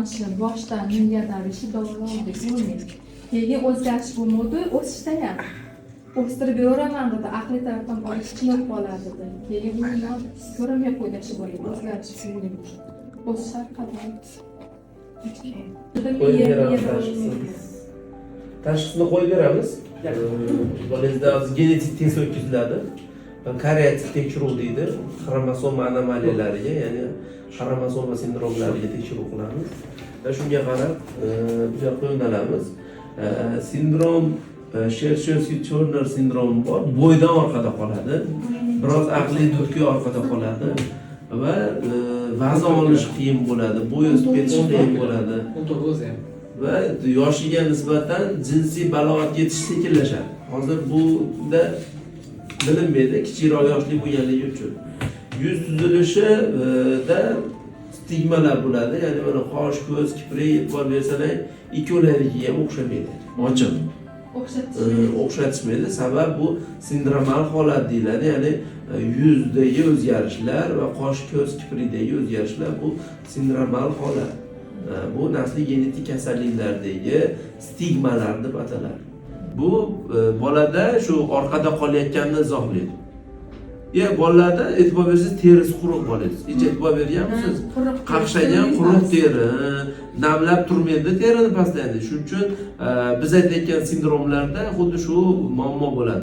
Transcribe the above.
boshlanishi boshdan negadir ishi davolandik bo'lmaydi. Keyin o'zgarish bo'lmadi, o'sishda ham. O'stirib yuraveraman dedi, aqliy tarafdan olish chinib qoladi dedi. Keyin bundan ko'ramay qo'yilishi bo'ladi, o'zgarish bo'lmaydi. O'sishlar qadar. Tashxisni qo'yib beramiz. Bolangizda genetik test o'tkaziladi. Kariotit tekshiruv deydi. Xromosoma anomaliyalariga, ya'ni xromosoma sindromlariga tekshiruv qilamiz. Va shunga qarab bu yoqqa yo'nalamiz. Sindrom Shershowski-Turner sindromi bor. Bo'ydan orqada qoladi. Biroz aqliy dudki orqada qoladi va vazn olish qiyin bo'ladi. Bo'y o'sib ketishi qiyin bo'ladi. Va yoshiga nisbatan jinsiy balog'atga yetish sekinlashadi. Hozir bunda bilinmaydi, kichikroq yoshli bo'lganligi uchun. Yuz tuzilishida stigmalar bo'ladi, ya'ni mana qosh, ko'z, kiprik e'tibor bersalar, ikkovlariga ham o'xshamaydi. Ochiq. O'xshatishmaydi. Sabab bu sindromal holat deyiladi, ya'ni yuzdagi o'zgarishlar va qosh, ko'z, kiprikdagi o'zgarishlar bu sindromal holat. Bu nasliy genetik kasalliklardagi stigmalar deb ataladi. Bu bolada shu orqada qolayotganini izohlaydi. Bolalarda e'tibor bersangiz terisi quruq bolangiz. Hech e'tibor berganmisiz? Qaqshagan quruq teri, namlab turmaydi terini pastlaydi. Shuning uchun biz aytayotgan sindromlarda xuddi shu muammo bo'ladi.